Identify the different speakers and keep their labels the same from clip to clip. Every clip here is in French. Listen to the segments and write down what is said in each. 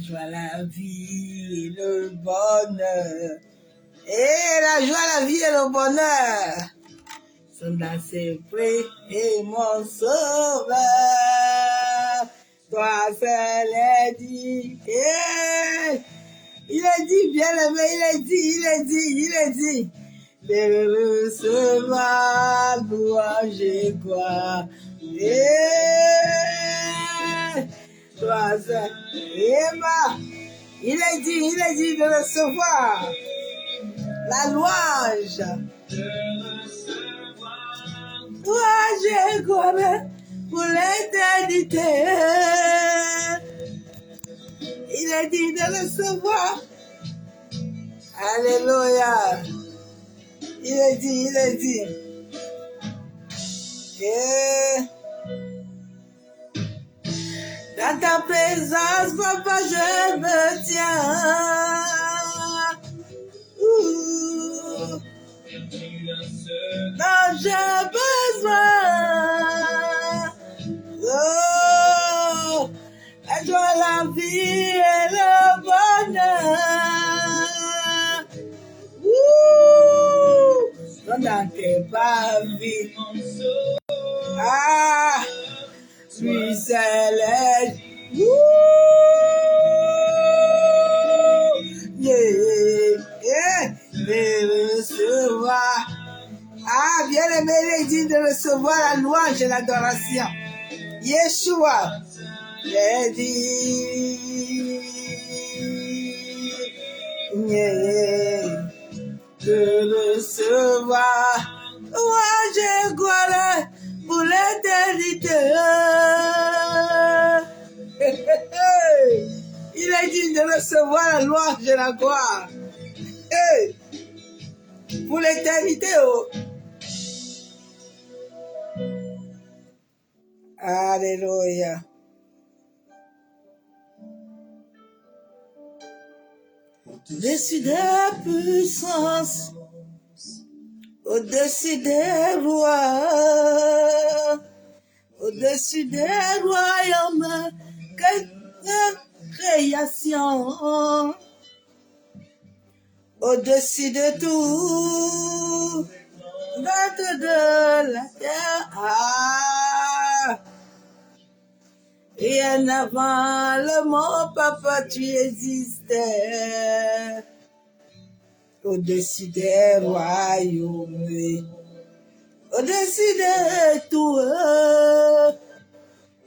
Speaker 1: joie, la vie et le bonheur. Et la joie, la vie et le bonheur sont dans ses prés et mon sauveur. Toi seul est dit. Il est dit, bien aimé, il est dit. De recevoir louange et gloire. Toi seul. Il est dit de recevoir la louange. Louange et gloire pour l'éternité. Il est dit de recevoir. Alléluia. Il est dit. Et dans ta présence, papa, je me tiens. Non, j'ai besoin. Oh, la joie, la vie et le bonheur. Dans tes pavis. Ah, suis célèbre. De recevoir. Ah, bien aimé, il est dit de recevoir la louange et l'adoration. Yeshua, il est dit. De recevoir louange et gloire pour l'éternité. Il est dit de recevoir la louange et la gloire pour l'éternité. Oh. Alléluia. Au-dessus des puissances, au-dessus des rois, au-dessus des royaumes, quelque création, au-dessus de tout, de la terre. Ah, rien avant le mot, papa, tu existais. Au-dessus des royaumes, au-dessus de tout,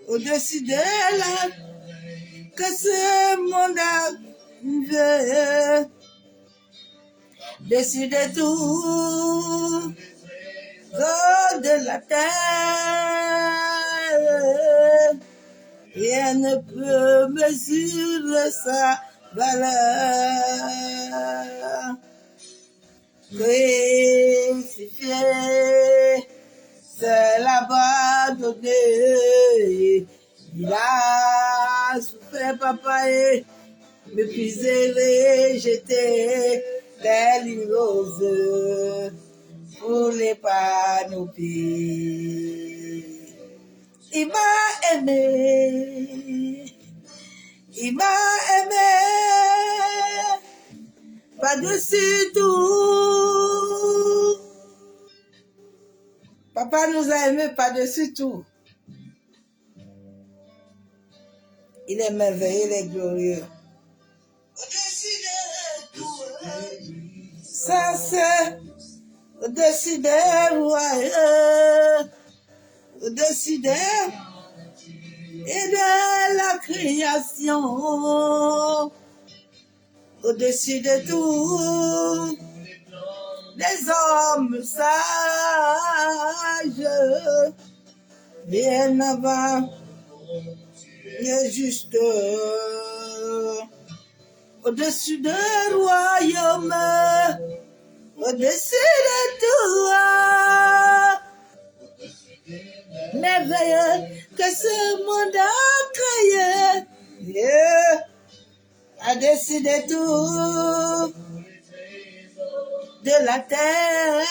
Speaker 1: au-dessus de la que ce monde a vu, au-dessus de tout, de la terre, rien ne peut mesurer sa valeur. Crucifié, c'est l'abandonné. Il a souffert, papa, et méprisé, rejeté, tel une rose pour les panoplies. Il m'a aimé, par-dessus tout. Papa nous a aimés par-dessus tout. Il est merveilleux, il est glorieux. Au-dessus de tout, ça c'est au-dessus des rois, au-dessus des et de la création, au-dessus de tout, des hommes sages, bien avant, et juste, au-dessus de royaume, au-dessus de tout, merveilleux que ce monde a créé, au-dessus de tout, de la terre,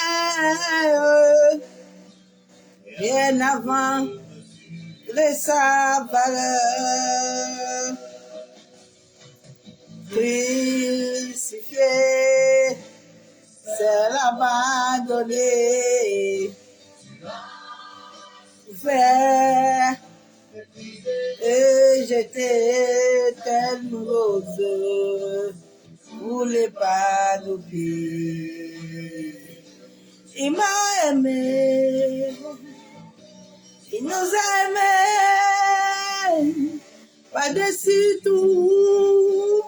Speaker 1: bien avant de sa valeur. crucifié, c'est l'abandonné, frère, et j'étais tellement rose, voulait pas nous pieds. Il m'a aimé, il nous a aimés, par-dessus tout,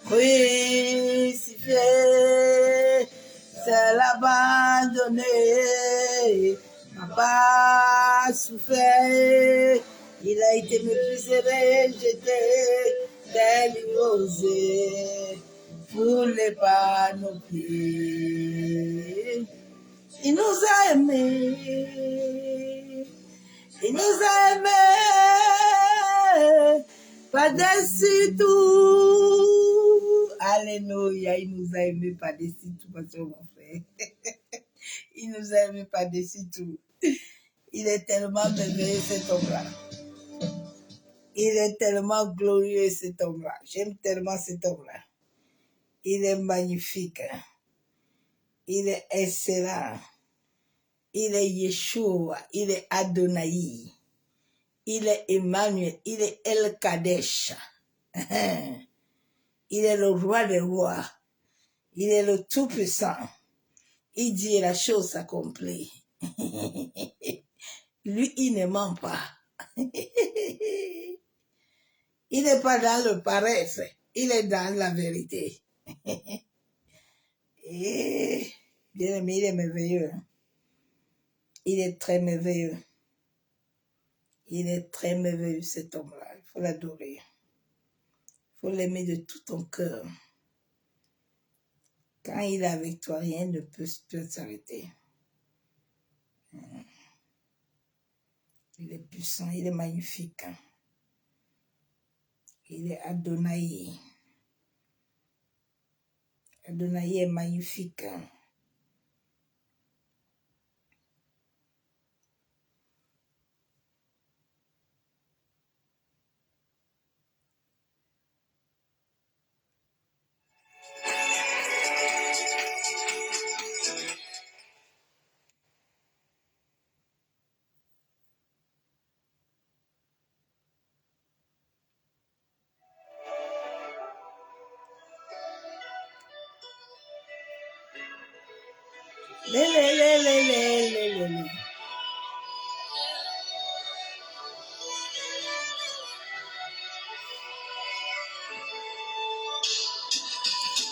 Speaker 1: crucifié, c'est l'abandonné, n'a pas souffert, il a été méprisé, rejeté, délivré, voulait pas nos pieds. Il nous a aimés, il nous a aimés, par-dessus tout. Alléluia, il nous a aimés par-dessus tout, parce que mon frère. Il nous a aimés par-dessus tout. Il est tellement merveilleux cet homme-là. Il est tellement glorieux cet homme-là. J'aime tellement cet homme-là. Il est magnifique. Il est excellent. Il est Yeshua. Il est Adonai. Il est Emmanuel. Il est El Kadesh. Il est le roi des rois. Il est le Tout-Puissant. Il dit et la chose s'accomplit. Lui, il ne ment pas. Il n'est pas dans le paresse. Il est dans la vérité. Et, bien aimé, il est merveilleux. Il est très merveilleux. Il est très merveilleux, cet homme-là. Il faut l'adorer. Il faut l'aimer de tout ton cœur. Quand il est avec toi, rien ne peut s'arrêter. Il est puissant, il est magnifique. Il est Adonai. Adonai est magnifique.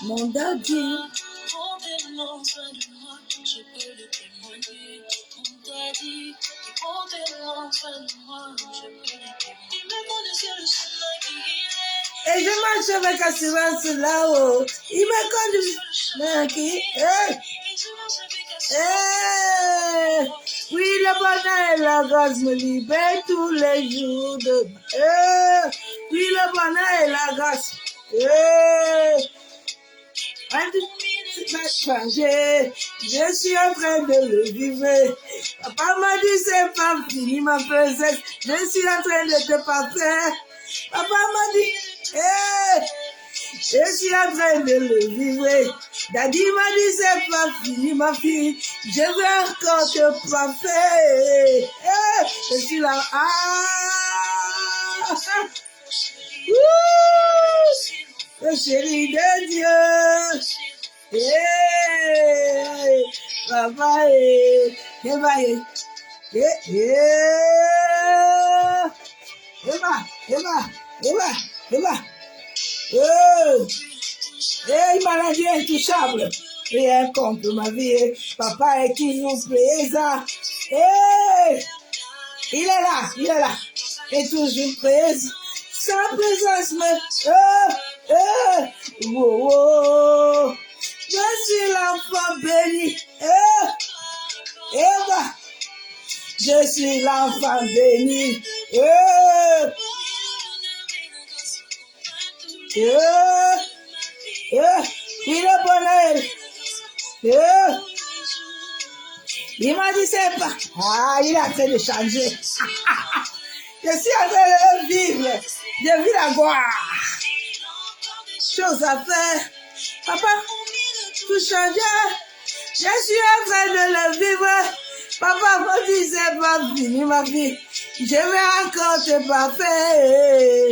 Speaker 1: Mon daddy. Prends tellement soin de moi, je peux le témoigner. Mon daddy, prends tellement soin de moi, je peux le témoigner. Il me connaît sur le chemin qui est. Et je marche avec assurance là-haut. Il me conduit sur le chemin qui est. Oui, le bonheur et la grâce me libèrent tous les jours de oui, le bonheur et la grâce. Je suis en train de le vivre. Papa m'a dit c'est pas fini ma princesse. Je suis en train de te parfaire. Papa m'a dit, je suis en train de le vivre. Daddy m'a dit c'est pas fini ma fille. Je veux encore te parfaire. Je suis là. Le chéri de Dieu. Papa il m'a rendu intouchable. Rien contre ma vie. Papa est toujours présent. Il est là. Et toujours présent. Sa présence me... Je suis l'enfant béni. Je suis l'enfant béni. Il est bonheur. Il m'a dit c'est pas. Il est en train de changer. Je suis en train de vivre. Je vis la gloire. choses à faire. Papa, tout changer. Je suis en train de le vivre. Papa, ma vie, c'est pas fini, ma vie. Je vais encore te parfaire.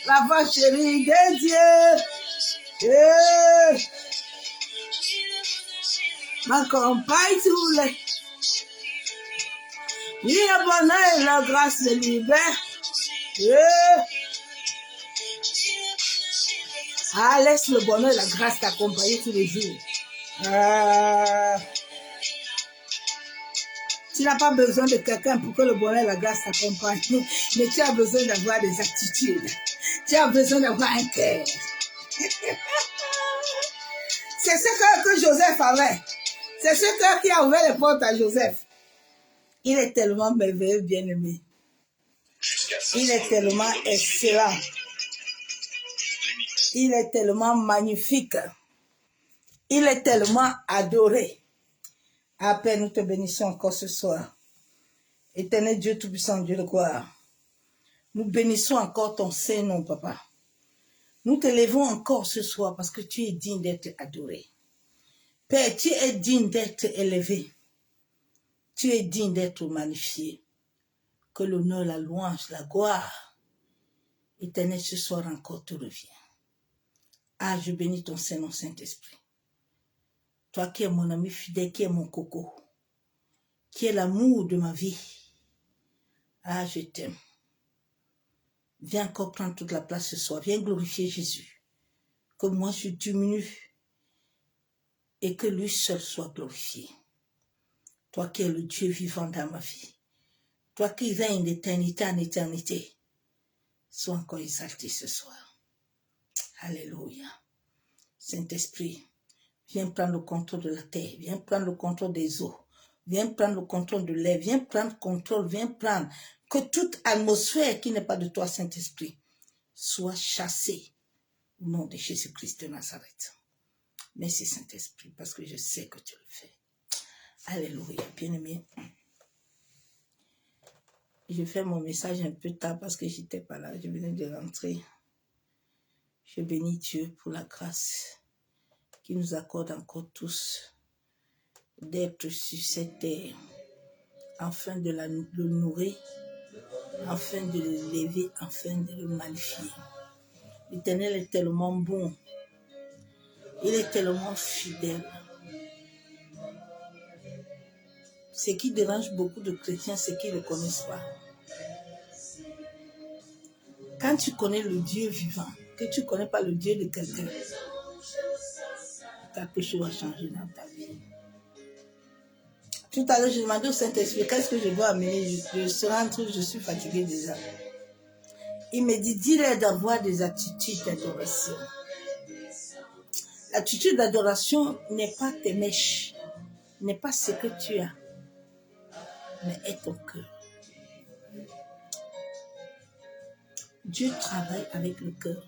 Speaker 1: La voix chérie de Dieu. Ma compagne tous les. Oui, le bonheur et la grâce me libèrent. Ah, laisse le bonheur et la grâce t'accompagner tous les jours. Tu n'as pas besoin de quelqu'un pour que le bonheur et la grâce t'accompagnent, mais tu as besoin d'avoir des attitudes. Tu as besoin d'avoir un cœur. C'est ce que Joseph avait. C'est ce cœur qui a ouvert les portes à Joseph. Il est tellement merveilleux, bien-aimé. Il est tellement excellent. Il est tellement magnifique. Il est tellement adoré. À peine nous te bénissons encore ce soir. Éternel Dieu Tout-Puissant, Dieu de gloire. Nous bénissons encore ton Saint-Nom, Papa. Nous te levons encore ce soir parce que tu es digne d'être adoré. Père, tu es digne d'être élevé. Tu es digne d'être magnifié. Que l'honneur, la louange, la gloire, Éternel, ce soir encore te revient. Ah, je bénis ton Saint-Nom, Saint-Esprit. Toi qui es mon ami fidèle, qui es mon coco, qui est l'amour de ma vie. Ah, je t'aime. Viens encore prendre toute la place ce soir. Viens glorifier Jésus. Que moi je diminue et que lui seul soit glorifié. Toi qui es le Dieu vivant dans ma vie. Toi qui règnes d'éternité en éternité. Sois encore exalté ce soir. Alléluia. Saint-Esprit, viens prendre le contrôle de la terre. Viens prendre le contrôle des eaux. Viens prendre le contrôle de l'air. Viens prendre le contrôle. Viens prendre que toute atmosphère qui n'est pas de toi, Saint-Esprit, soit chassée au nom de Jésus-Christ de Nazareth. Merci, Saint-Esprit, parce que je sais que tu le fais. Alléluia. Bien-aimé, je fais mon message un peu tard parce que je n'étais pas là. Je venais de rentrer. Je bénis Dieu pour la grâce qui nous accorde encore tous d'être sur cette terre, afin de le nourrir, afin de le lever, afin de le magnifier. L'Éternel est tellement bon. Il est tellement fidèle. Ce qui dérange beaucoup de chrétiens, c'est qu'ils ne le connaissent pas. Quand tu connais le Dieu vivant, que tu ne connais pas le Dieu de quelqu'un, quelque chose va changer dans ta vie. Tout à l'heure, je demandais au Saint-Esprit, qu'est-ce que je dois amener? Je rentre, je suis fatiguée déjà. Il me dit, dis-leur d'avoir des attitudes d'adoration. L'attitude d'adoration n'est pas tes mèches, n'est pas ce que tu as, mais est ton cœur. Dieu travaille avec le cœur.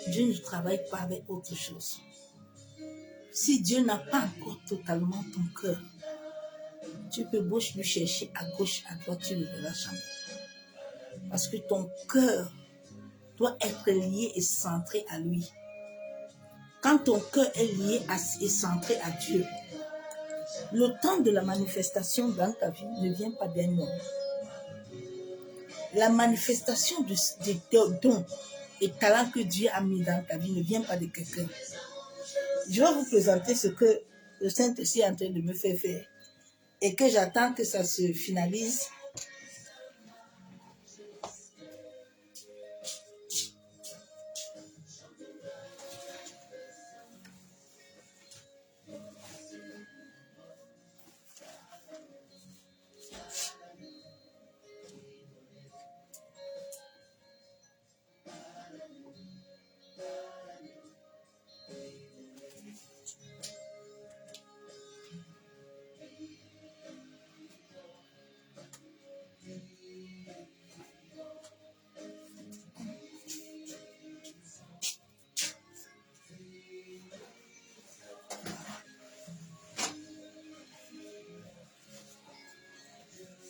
Speaker 1: Dieu ne travaille pas avec autre chose. Si Dieu n'a pas encore totalement ton cœur, tu peux beau lui chercher à gauche, à droite, tu ne le verras jamais. Parce que ton cœur doit être lié et centré à lui. Quand ton cœur est lié et centré à Dieu, le temps de la manifestation dans ta vie ne vient pas d'un homme. La manifestation des dons et talents que Dieu a mis dans ta vie ne vient pas de quelqu'un. Je vais vous présenter ce que le Saint-Esprit est en train de me faire faire et que j'attends que ça se finalise.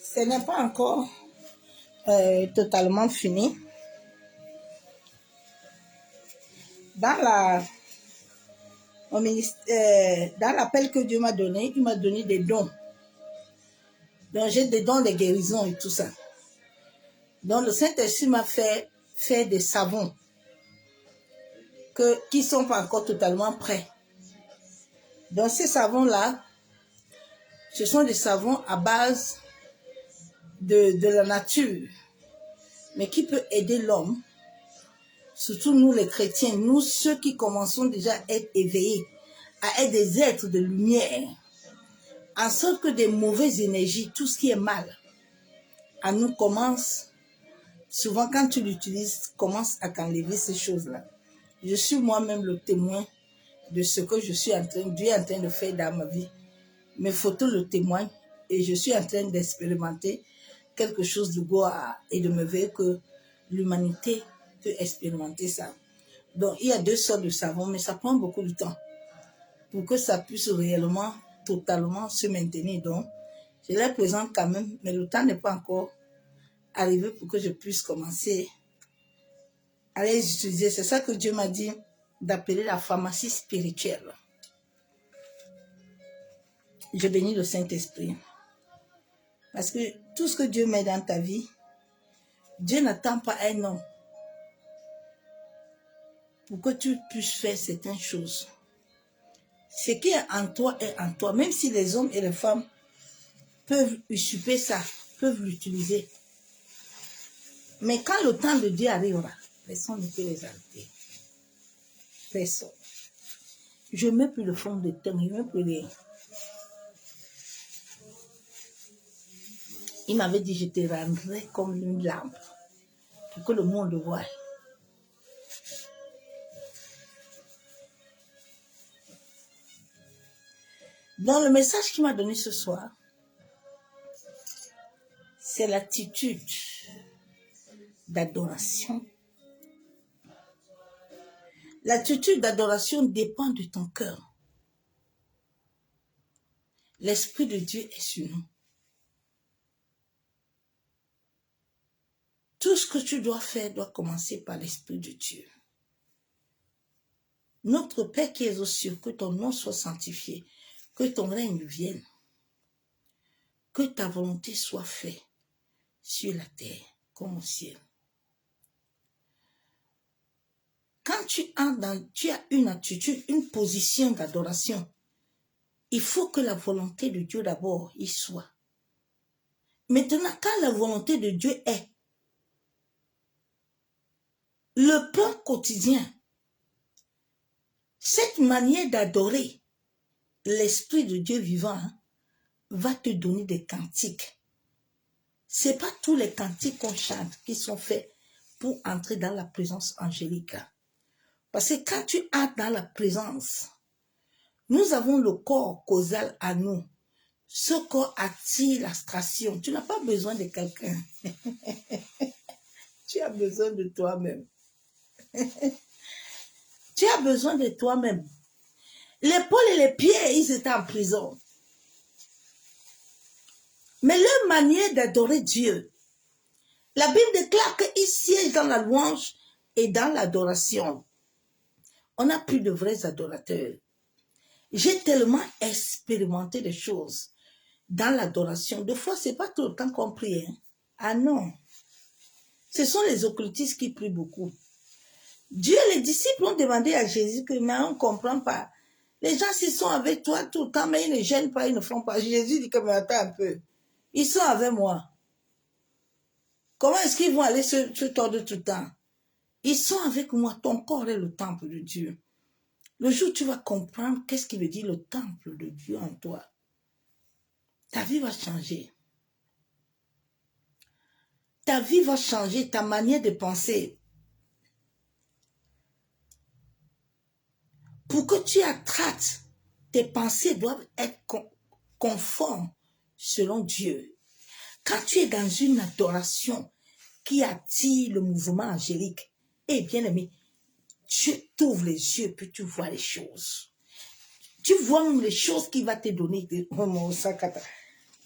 Speaker 1: Ce n'est pas encore totalement fini. dans dans l'appel que Dieu m'a donné, il m'a donné des dons. Donc j'ai des dons de guérison et tout ça. Donc le Saint-Esprit m'a fait faire des savons qui ne sont pas encore totalement prêts. Donc ces savons-là, ce sont des savons à base de la nature, mais qui peut aider l'homme, surtout nous les chrétiens, nous ceux qui commençons déjà à être éveillés, à être des êtres de lumière, en sorte que des mauvaises énergies, tout ce qui est mal, à nous commence, souvent quand tu l'utilises, commence à t'enlever ces choses-là. Je suis moi-même le témoin de ce que Dieu est en train de faire dans ma vie. Mes photos le témoignent et je suis en train d'expérimenter quelque chose de beau et de merveilleux que l'humanité peut expérimenter ça. Donc, il y a 2 sortes de savons, mais ça prend beaucoup de temps pour que ça puisse réellement, totalement se maintenir. Donc, je les présente quand même, mais le temps n'est pas encore arrivé pour que je puisse commencer à les utiliser. C'est ça que Dieu m'a dit d'appeler la pharmacie spirituelle. Je bénis le Saint-Esprit. Parce que tout ce que Dieu met dans ta vie, Dieu n'attend pas un homme pour que tu puisses faire certaines choses. Ce qui est en toi est en toi. Même si les hommes et les femmes peuvent usurper ça, peuvent l'utiliser. Mais quand le temps de Dieu arrivera, personne ne peut les arrêter. Personne. Je ne mets plus le fond de terre, je ne mets plus les... Il m'avait dit, je te rendrai comme une lampe pour que le monde le voie. Dans le message qu'il m'a donné ce soir, c'est l'attitude d'adoration. L'attitude d'adoration dépend de ton cœur. L'Esprit de Dieu est sur nous. Tout ce que tu dois faire doit commencer par l'Esprit de Dieu. Notre Père qui es aux cieux, que ton nom soit sanctifié, que ton règne vienne, que ta volonté soit faite sur la terre comme au ciel. Quand tu as une attitude, une position d'adoration, il faut que la volonté de Dieu d'abord y soit. Maintenant, quand la volonté de Dieu est, le plan quotidien, cette manière d'adorer l'Esprit de Dieu vivant va te donner des cantiques. Ce n'est pas tous les cantiques qu'on chante qui sont faits pour entrer dans la présence angélique. Parce que quand tu entres dans la présence, nous avons le corps causal à nous. Ce corps attire l'astration. Tu n'as pas besoin de quelqu'un. Tu as besoin de toi-même. Tu as besoin de toi-même. L'épaule et les pieds, ils étaient en prison. Mais leur manière d'adorer Dieu, la Bible déclare qu'ils siègent dans la louange et dans l'adoration. On n'a plus de vrais adorateurs. J'ai tellement expérimenté des choses dans l'adoration. Des fois, ce n'est pas tout le temps qu'on prie. Hein? Ah non. Ce sont les occultistes qui prient beaucoup. Dieu, les disciples ont demandé à Jésus que, mais on ne comprend pas. Les gens, s'ils sont avec toi tout le temps, mais ils ne gênent pas, ils ne font pas. Jésus dit que, mais attends un peu. Ils sont avec moi. Comment est-ce qu'ils vont aller se tordre tout le temps? Ils sont avec moi. Ton corps est le temple de Dieu. Le jour où tu vas comprendre qu'est-ce qui veut dire le temple de Dieu en toi, ta vie va changer. Ta vie va changer, ta manière de penser. Pour que tu attraites, tes pensées doivent être conformes selon Dieu. Quand tu es dans une adoration qui attire le mouvement angélique, eh bien aimé, tu t'ouvres les yeux puis tu vois les choses. Tu vois même les choses qui vont te donner.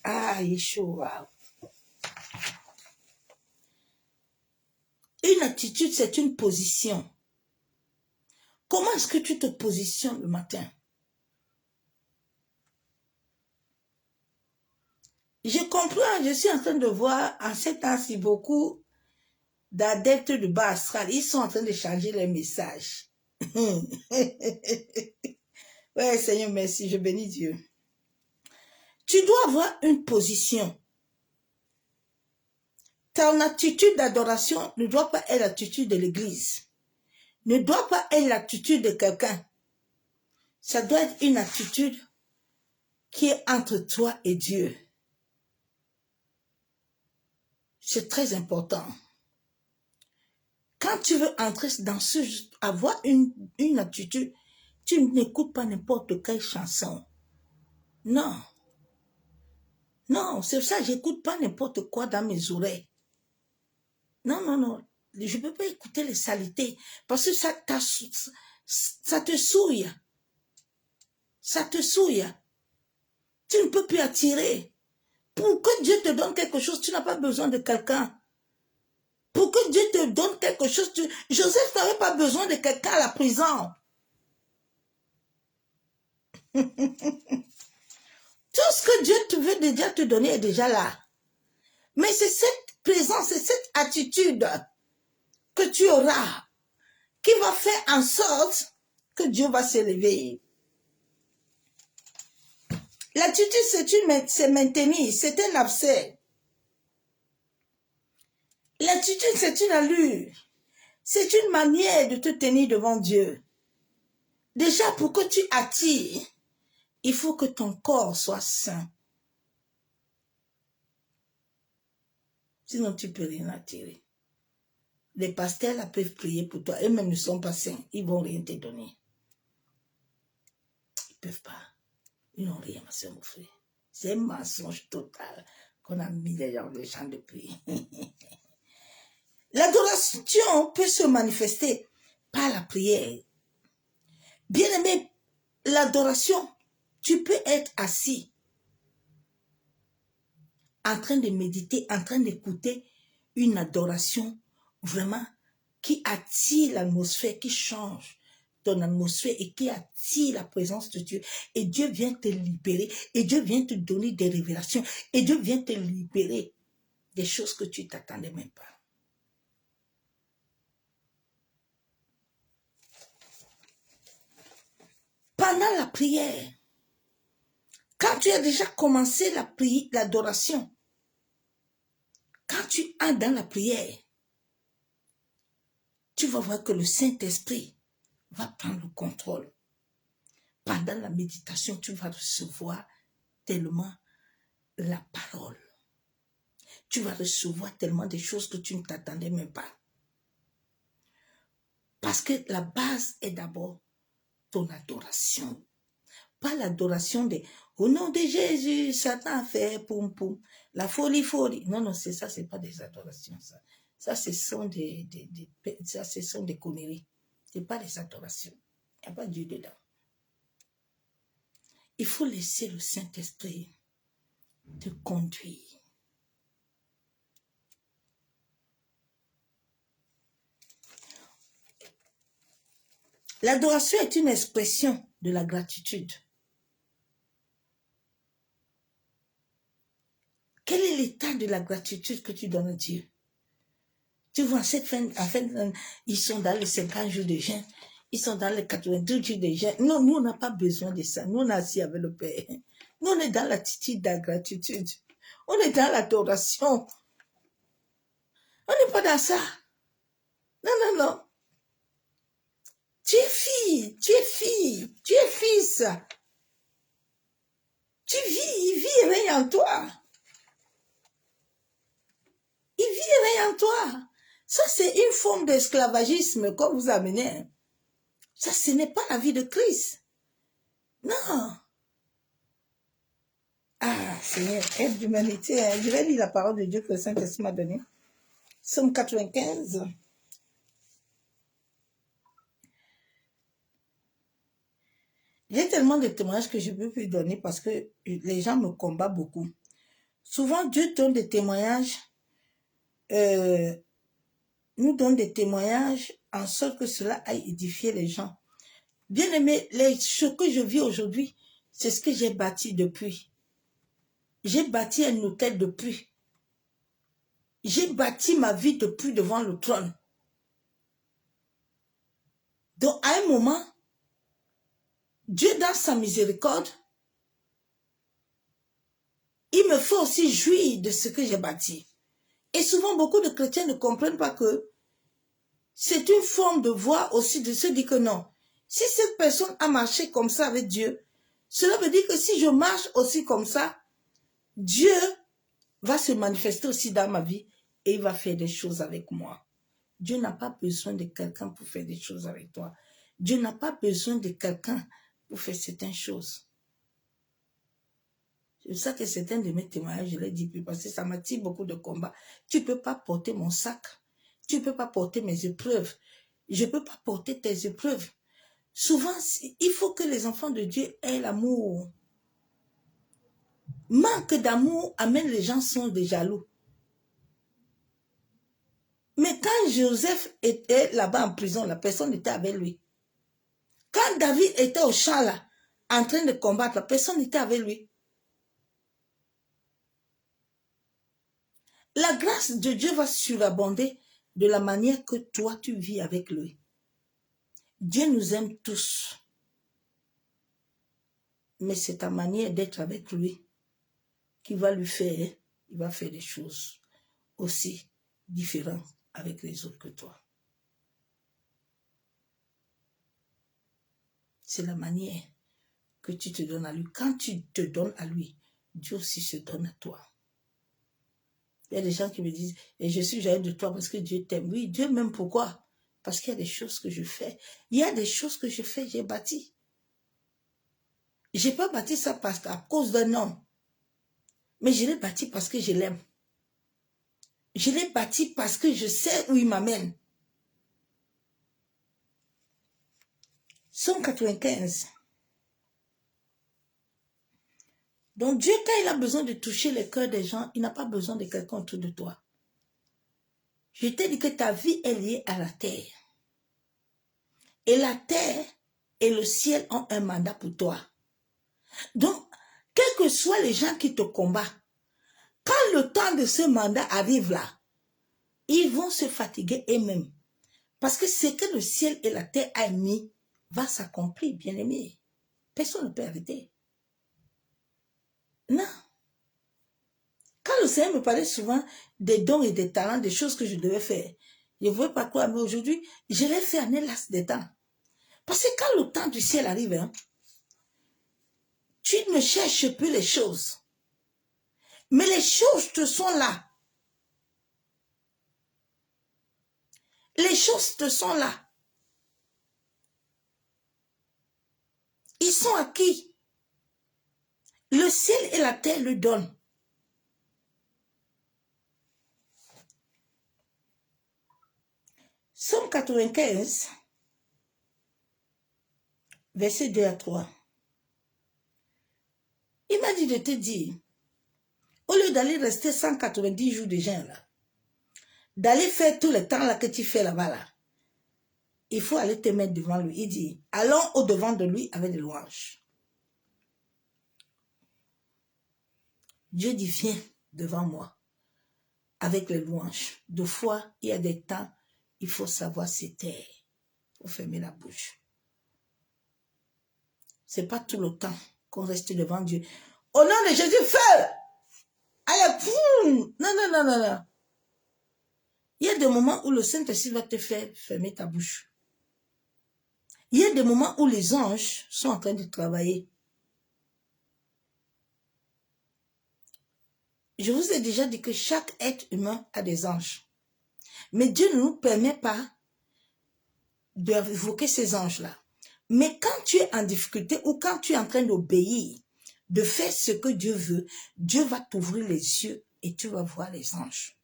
Speaker 1: Ah, Yeshua. Une attitude, c'est une position.
Speaker 2: te positionnes le matin. Je comprends, je suis en train de voir en ces temps-ci beaucoup d'adeptes de bas astral. Ils sont en train de changer les messages. Ouais, Seigneur, merci, je bénis Dieu. Tu dois avoir une position. Ton attitude d'adoration ne doit pas être l'attitude de l'église. Ne doit pas être l'attitude de quelqu'un. Ça doit être une attitude qui est entre toi et Dieu. C'est très important. Quand tu veux entrer dans avoir une attitude, tu n'écoutes pas n'importe quelle chanson. Non. Non, c'est ça, j'écoute pas n'importe quoi dans mes oreilles. Non, non, non. Je ne peux pas écouter les saletés parce que ça te souille. Ça te souille. Tu ne peux plus attirer. Pour que Dieu te donne quelque chose, tu n'as pas besoin de quelqu'un. Pour que Dieu te donne quelque chose, Joseph n'avait pas besoin de quelqu'un à la prison. Tout ce que Dieu te veut déjà te donner est déjà là. Mais c'est cette présence, c'est cette attitude que tu auras qui va faire en sorte que Dieu va s'élever. L'attitude, c'est maintenir, c'est un abcès. L'attitude, c'est une allure. C'est une manière de te tenir devant Dieu. Déjà, pour que tu attires, il faut que ton corps soit sain. Sinon, tu ne peux rien attirer. Les pasteurs là, peuvent prier pour toi. Eux-mêmes ne sont pas saints. Ils ne vont rien te donner. Ils ne peuvent pas. Ils n'ont rien, ma soeur, mon frère. C'est un mensonge total qu'on a mis dans les gens de prière. L'adoration peut se manifester par la prière. Bien aimé, l'adoration, tu peux être assis, en train de méditer, en train d'écouter une adoration vraiment qui attire l'atmosphère, qui change ton atmosphère et qui attire la présence de Dieu. Et Dieu vient te libérer, et Dieu vient te donner des révélations, et Dieu vient te libérer des choses que tu ne t'attendais même pas. Pendant la prière, quand tu as déjà commencé la prière, l'adoration, quand tu entres dans la prière, tu vas voir que le Saint-Esprit va prendre le contrôle. Pendant la méditation, tu vas recevoir tellement la parole. Tu vas recevoir tellement de choses que tu ne t'attendais même pas. Parce que la base est d'abord ton adoration. Pas l'adoration de « Au nom de Jésus, Satan a fait poum poum ». La folie, folie. Non, non, c'est ça, c'est pas des adorations, ça. Ça, ce sont des conneries. Ce n'est pas des adorations. Il n'y a pas Dieu dedans. Il faut laisser le Saint-Esprit te conduire. L'adoration est une expression de la gratitude. Quel est l'état de la gratitude que tu donnes à Dieu? Tu vois, cette fin, ils sont dans les 50 jours de jeûne, ils sont dans les 82 jours de jeûne. Non, nous, on n'a pas besoin de ça. Nous, on est assis avec le Père. Nous, on est dans l'attitude de la gratitude. On est dans l'adoration. On n'est pas dans ça. Non, non, non. Tu es fille, tu es fille, tu es fils. Tu vis, il vit rien en toi. Il vit rien en toi. Ça, c'est une forme d'esclavagisme qu'on vous amenez. Ça, ce n'est pas la vie de Christ. Non. Ah, Seigneur, aide l'humanité. Je vais lire la parole de Dieu que le Saint-Esprit m'a donnée. Somme 95. J'ai tellement de témoignages que je ne peux plus donner parce que les gens me combattent beaucoup. Souvent, Dieu donne des témoignages, nous donne des témoignages en sorte que cela aille édifier les gens. Bien-aimé, ce que je vis aujourd'hui, c'est ce que j'ai bâti depuis. J'ai bâti un hôtel depuis. J'ai bâti ma vie depuis devant le trône. Donc, à un moment, Dieu, dans sa miséricorde, il me fait aussi jouir de ce que j'ai bâti. Et souvent, beaucoup de chrétiens ne comprennent pas que c'est une forme de voir aussi, de se dire que non. Si cette personne a marché comme ça avec Dieu, cela veut dire que si je marche aussi comme ça, Dieu va se manifester aussi dans ma vie et il va faire des choses avec moi. Dieu n'a pas besoin de quelqu'un pour faire des choses avec toi. Dieu n'a pas besoin de quelqu'un pour faire certaines choses. C'est pour ça que certains de mes témoignages, je l'ai dit plus parce que ça m'attire beaucoup de combats. Tu ne peux pas porter mon sac. Tu ne peux pas porter mes épreuves. Je ne peux pas porter tes épreuves. Souvent, il faut que les enfants de Dieu aient l'amour. Manque d'amour amène les gens sont des jaloux. Mais quand Joseph était là-bas en prison, la personne était avec lui. Quand David était au champ là, en train de combattre, la personne était avec lui. La grâce de Dieu va surabonder de la manière que toi tu vis avec lui. Dieu nous aime tous. Mais c'est ta manière d'être avec lui qui va lui faire, il va faire des choses aussi différentes avec les autres que toi. C'est la manière que tu te donnes à lui. Quand tu te donnes à lui, Dieu aussi se donne à toi. Il y a des gens qui me disent, et je suis jaloux de toi parce que Dieu t'aime. Oui, Dieu m'aime pourquoi? Parce qu'il y a des choses que je fais. Il y a des choses que je fais, j'ai bâti. Je n'ai pas bâti ça à cause d'un homme. Mais je l'ai bâti parce que je l'aime. Je l'ai bâti parce que je sais où il m'amène. Psaume 95. Donc Dieu, quand il a besoin de toucher le cœur des gens, il n'a pas besoin de quelqu'un autour de toi. Je t'ai dit que ta vie est liée à la terre. Et la terre et le ciel ont un mandat pour toi. Donc, quels que soient les gens qui te combattent, quand le temps de ce mandat arrive là, ils vont se fatiguer eux-mêmes. Parce que ce que le ciel et la terre ont mis va s'accomplir, bien-aimé. Personne ne peut arrêter. Non. Quand le Seigneur me parlait souvent des dons et des talents, des choses que je devais faire, je ne voulais pas quoi, mais aujourd'hui, je l'ai fait en un laps de temps. Parce que quand le temps du ciel arrive, hein, tu ne cherches plus les choses. Mais les choses te sont là. Les choses te sont là. Ils sont acquis. Le ciel et la terre le donnent. Psaume 95, verset 2 à 3. Il m'a dit de te dire, au lieu d'aller rester 190 jours de jeûne là, d'aller faire tout le temps là que tu fais là-bas là, il faut aller te mettre devant lui. Il dit, allons au-devant de lui avec des louanges. Dieu dit, viens devant moi avec les louanges. Deux fois, il y a des temps, il faut savoir se taire. Il faut fermer la bouche. Ce n'est pas tout le temps qu'on reste devant Dieu. Au nom de Jésus, feu! Allez, poum! Non, non, non, non, non. Il y a des moments où le Saint-Esprit va te faire fermer ta bouche. Il y a des moments où les anges sont en train de travailler. Je vous ai déjà dit que chaque être humain a des anges. Mais Dieu ne nous permet pas d'évoquer ces anges-là. Mais quand tu es en difficulté ou quand tu es en train d'obéir, de faire ce que Dieu veut, Dieu va t'ouvrir les yeux et tu vas voir les anges.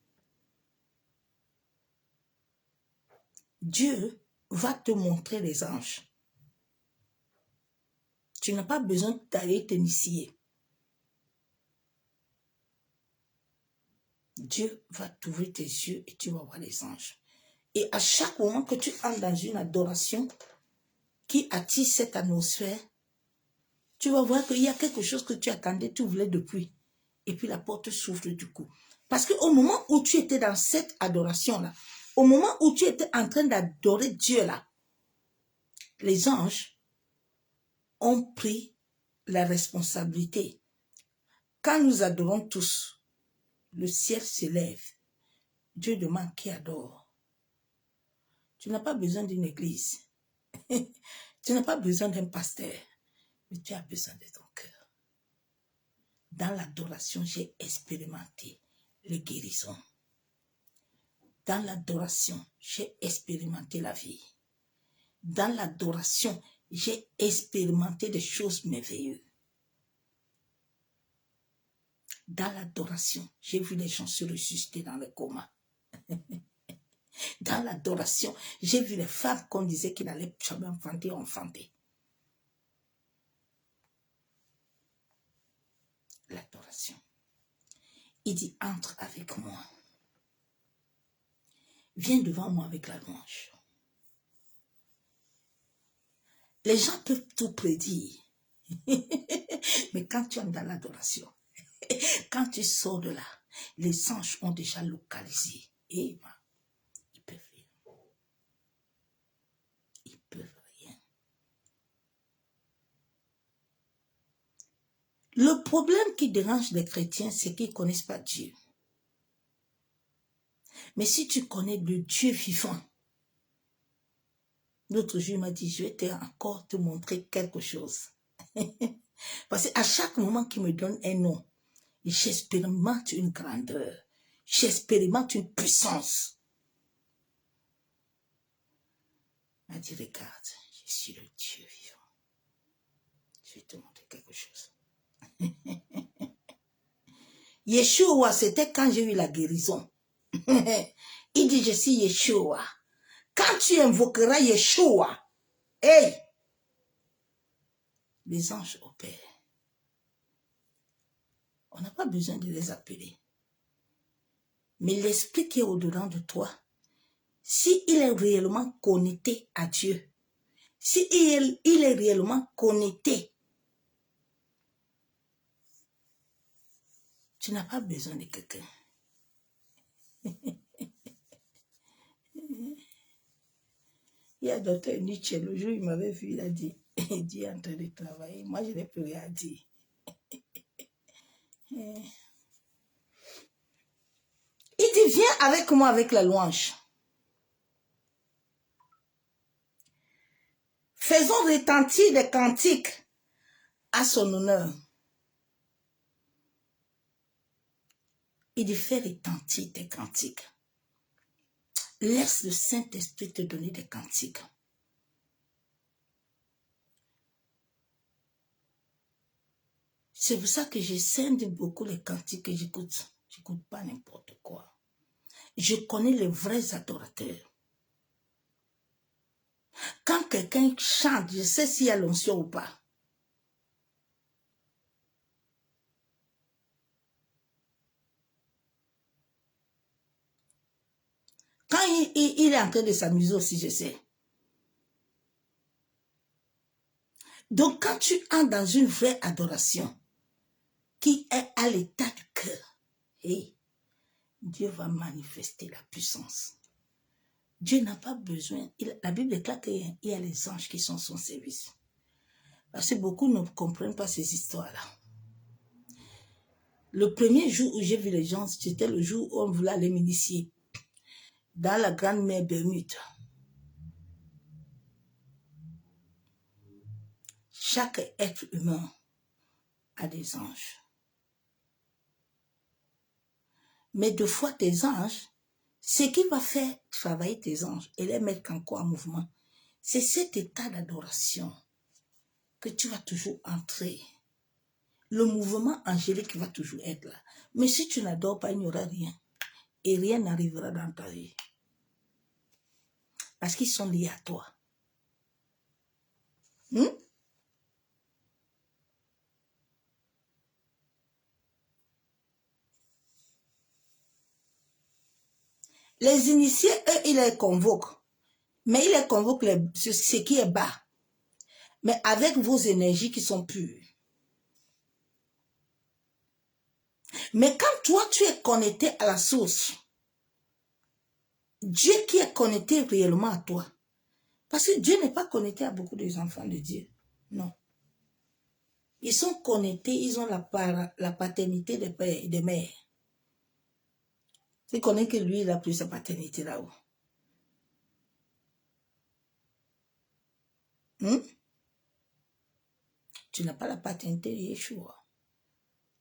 Speaker 2: Dieu va te montrer les anges. Tu n'as pas besoin d'aller t'initier. Dieu va t'ouvrir tes yeux et tu vas voir les anges. Et à chaque moment que tu entres dans une adoration, qui attire cette atmosphère, tu vas voir qu'il y a quelque chose que tu attendais, tu voulais depuis. Et puis la porte s'ouvre du coup. Parce qu'au moment où tu étais dans cette adoration-là, au moment où tu étais en train d'adorer Dieu là, les anges ont pris la responsabilité. Quand nous adorons tous, le ciel s'élève. Dieu demande qui adore. Tu n'as pas besoin d'une église. Tu n'as pas besoin d'un pasteur. Mais tu as besoin de ton cœur. Dans l'adoration, j'ai expérimenté les guérisons. Dans l'adoration, j'ai expérimenté la vie. Dans l'adoration, j'ai expérimenté des choses merveilleuses. Dans l'adoration, j'ai vu les gens se ressusciter dans le coma. Dans l'adoration, j'ai vu les femmes qu'on disait qu'ils n'allaient jamais enfanter. L'adoration. Il dit, entre avec moi. Viens devant moi avec la louange. Les gens peuvent tout prédire. Mais quand tu es dans l'adoration, quand tu sors de là, les anges ont déjà localisé. Et ils peuvent rien. Ils peuvent rien. Le problème qui dérange les chrétiens, c'est qu'ils ne connaissent pas Dieu. Mais si tu connais le Dieu vivant, l'autre jour, il m'a dit, je vais encore te montrer quelque chose. Parce qu'à chaque moment qu'il me donne un nom, j'expérimente une grandeur. J'expérimente une puissance. Il m'a dit, regarde, je suis le Dieu vivant. Je vais te montrer quelque chose. Yeshua, c'était quand j'ai eu la guérison. Il dit, je suis Yeshua. Quand tu invoqueras Yeshua, hey, les anges opèrent. On n'a pas besoin de les appeler. Mais l'esprit qui est au-dedans de toi, s'il est réellement connecté à Dieu, s'il est réellement connecté, tu n'as pas besoin de quelqu'un. Il y a Dr. Nietzsche, le jour où il m'avait vu, il a dit, Dieu est en train de travailler. Moi, je n'ai plus rien à dire. Il dit, viens avec moi avec la louange. Faisons retentir des cantiques à son honneur. Il dit, fais retentir tes cantiques. Laisse le Saint-Esprit te donner des cantiques. C'est pour ça que je scinde beaucoup les cantiques que j'écoute. Je n'écoute pas n'importe quoi. Je connais les vrais adorateurs. Quand quelqu'un chante, je sais s'il y a l'onction ou pas. Quand il est en train de s'amuser aussi, je sais. Donc, quand tu entres dans une vraie adoration, qui est à l'état du cœur, et Dieu va manifester la puissance. Dieu n'a pas besoin. La Bible déclare qu'il y a les anges qui sont son service. Parce que beaucoup ne comprennent pas ces histoires-là. Le premier jour où j'ai vu les gens, c'était le jour où on voulait aller m'initier dans la grande mer Bermude. Chaque être humain a des anges. Mais deux fois tes anges, ce qui va faire travailler tes anges et les mettre encore en mouvement, c'est cet état d'adoration que tu vas toujours entrer. Le mouvement angélique va toujours être là. Mais si tu n'adores pas, il n'y aura rien. Et rien n'arrivera dans ta vie. Parce qu'ils sont liés à toi. Les initiés, eux, ils les convoquent. Mais ils les convoquent ce qui est bas. mais avec vos énergies qui sont pures. Mais quand toi, tu es connecté à la source, Dieu qui est connecté réellement à toi, parce que Dieu n'est pas connecté à beaucoup des enfants de Dieu, non. Ils sont connectés, ils ont la paternité des pères et des mères. Tu connais que lui, il a pris sa paternité là-haut. Tu n'as pas la paternité de Yeshua.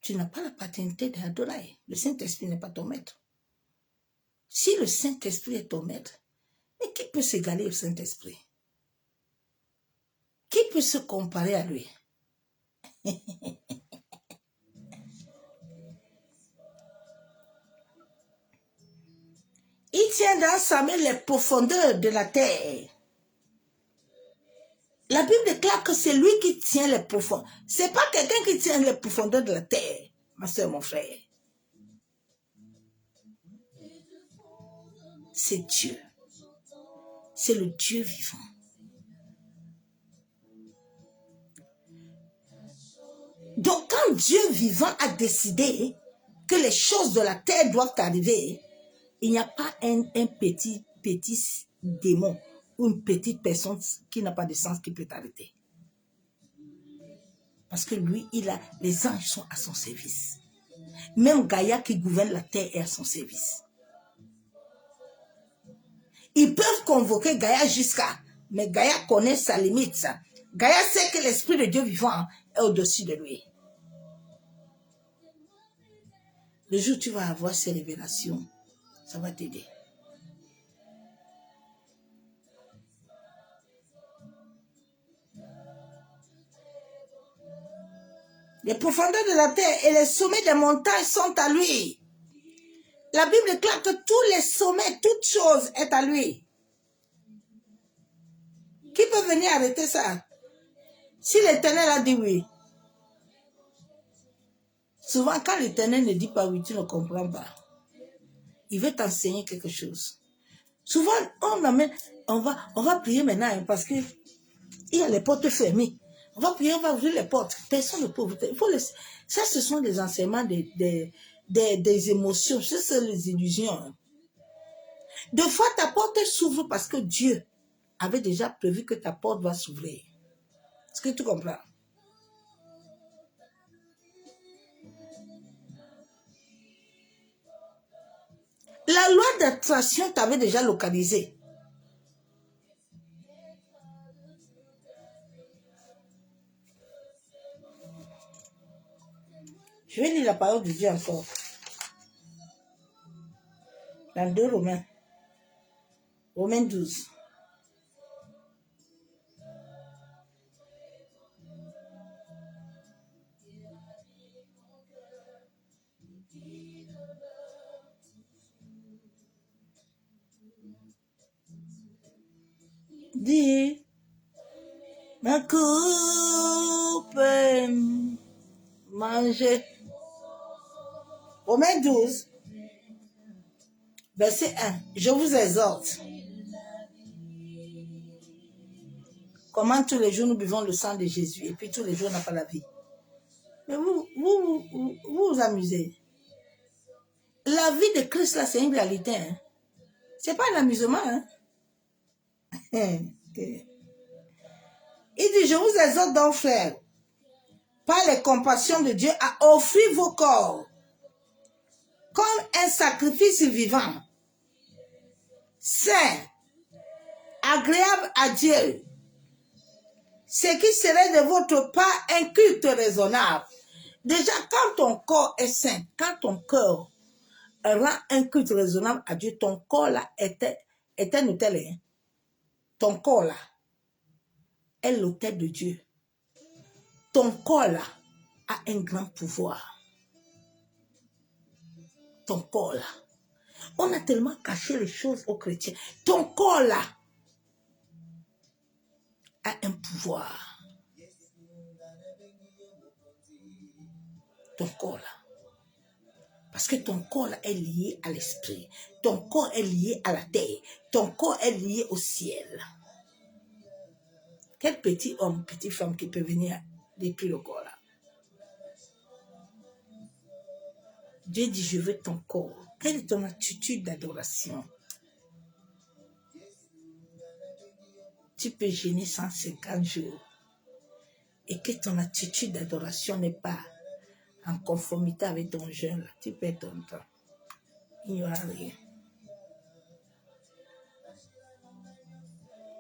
Speaker 2: Tu n'as pas la paternité d'Adonai. Le Saint-Esprit n'est pas ton maître. Si le Saint-Esprit est ton maître, mais qui peut s'égaler au Saint-Esprit? Qui peut se comparer à lui? Il tient dans sa main les profondeurs de la terre. La Bible déclare que c'est lui qui tient les profondeurs. Ce n'est pas quelqu'un qui tient les profondeurs de la terre, ma soeur, mon frère. C'est Dieu. C'est le Dieu vivant. Donc, quand Dieu vivant a décidé que les choses de la terre doivent arriver, il n'y a pas un petit démon ou une petite personne qui n'a pas de sens qui peut t'arrêter. Parce que lui, les anges sont à son service. Même Gaïa qui gouverne la terre est à son service. Ils peuvent convoquer Gaïa jusqu'à, mais Gaïa connaît sa limite. Ça. Gaïa sait que l'Esprit de Dieu vivant est au-dessus de lui. Le jour où tu vas avoir ces révélations, ça va t'aider. Les profondeurs de la terre et les sommets des montagnes sont à lui. La Bible déclare que tous les sommets, toute chose est à lui. Qui peut venir arrêter ça? Si l'Éternel a dit oui. Souvent, quand l'Éternel ne dit pas oui, tu ne comprends pas. Il veut t'enseigner quelque chose. Souvent, on va prier maintenant parce que il y a les portes fermées. On va prier, on va ouvrir les portes. Personne ne peut ouvrir. Ça, ce sont des enseignements des émotions. Ce sont les illusions. Deux fois, ta porte s'ouvre parce que Dieu avait déjà prévu que ta porte va s'ouvrir. Est-ce que tu comprends? La loi d'attraction t'avait déjà localisé. Je vais lire la parole de Dieu encore. Dans 2 Romains. Romains 12. Dis, ma coupe est mangée. Romains 12, verset 1. Je vous exhorte. Comment tous les jours nous buvons le sang de Jésus et puis tous les jours on n'a pas la vie. Mais vous amusez. La vie de Christ là, c'est une réalité. Hein? C'est pas un amusement. Hein? Il dit, je vous exhorte donc, frères, par les compassions de Dieu, à offrir vos corps comme un sacrifice vivant, saint, agréable à Dieu, ce qui serait de votre part un culte raisonnable. Déjà, quand ton corps est saint, quand ton cœur rend un culte raisonnable à Dieu, ton corps là est un hôtel. Hein? Ton corps là est l'hôtel de Dieu. Ton corps là a un grand pouvoir. Ton corps là. On a tellement caché les choses aux chrétiens. Ton corps là a un pouvoir. Ton corps là. Parce que ton corps là est lié à l'esprit. Ton corps est lié à la terre. Ton corps est lié au ciel. Quel petit homme, petite femme qui peut venir détruire le corps là? Dieu dit, je veux ton corps. Quelle est ton attitude d'adoration? Tu peux jeûner 150 jours et que ton attitude d'adoration n'est pas en conformité avec ton jeûne, là, tu perds ton temps. Il n'y aura rien.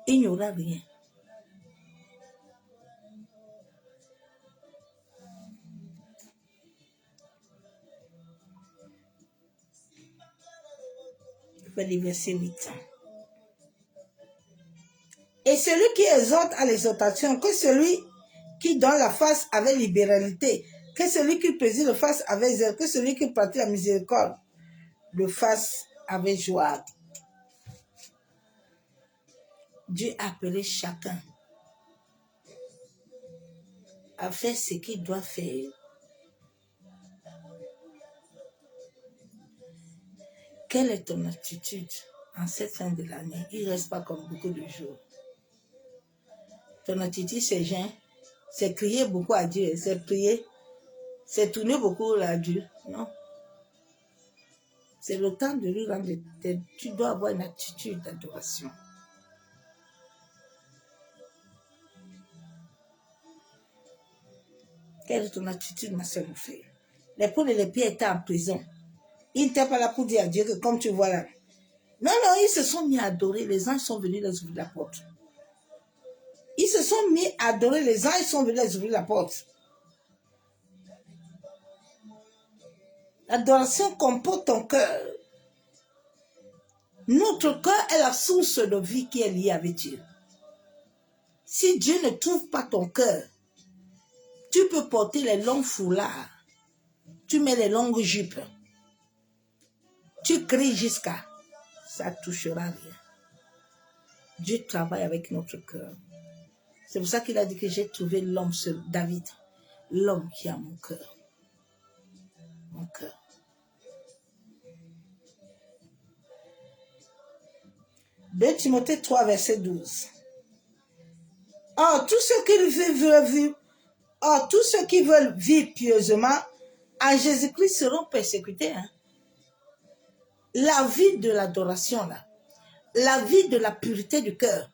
Speaker 2: Il n'y aura rien. Je vais lire verset 8. Et celui qui exhorte à l'exhortation, que celui qui donne la face avec libéralité, que celui qui préside le face avec zèle, que celui qui pratique la miséricorde le fasse avec joie. Dieu a appelé chacun à faire ce qu'il doit faire. Quelle est ton attitude en cette fin de l'année? Il ne reste pas comme beaucoup de jours. Ton attitude, c'est jeûner, c'est crier beaucoup à Dieu, c'est prier, c'est tourner beaucoup à Dieu. Non. C'est le temps de lui rendre. Tu dois avoir une attitude d'adoration. Quelle est ton attitude, ma soeur, mon frère? Les Paul et les Pierre étaient en prison. Ils n'étaient pas là pour dire à Dieu que comme tu vois là. Non, non, ils se sont mis à adorer. Les anges sont venus les ouvrir la porte. Ils se sont mis à adorer. Les anges sont venus les ouvrir la porte. L'adoration comporte ton cœur. Notre cœur est la source de vie qui est liée avec Dieu. Si Dieu ne trouve pas ton cœur, tu peux porter les longs foulards. Tu mets les longues jupes. Tu cries jusqu'à... Ça ne touchera rien. Dieu travaille avec notre cœur. C'est pour ça qu'il a dit que j'ai trouvé l'homme seul, David. L'homme qui a mon cœur. Mon cœur. De Timothée 3, verset 12. Or, tous ceux qui veulent vivre pieusement en Jésus-Christ seront persécutés. Hein? La vie de l'adoration, là, la vie de la pureté du cœur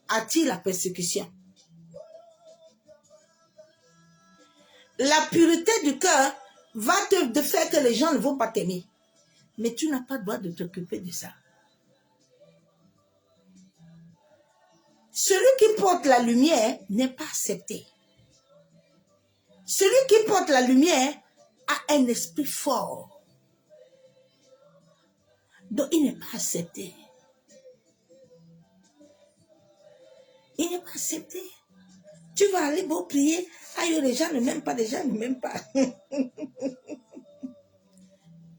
Speaker 2: attire la persécution. La pureté du cœur va te faire que les gens ne vont pas t'aimer. Mais tu n'as pas le droit de t'occuper de ça. Celui qui porte la lumière n'est pas accepté. Celui qui porte la lumière a un esprit fort. Donc il n'est pas accepté. Il n'est pas accepté. Tu vas aller beau prier. Aïe, les gens ne m'aiment pas, les gens ne m'aiment pas.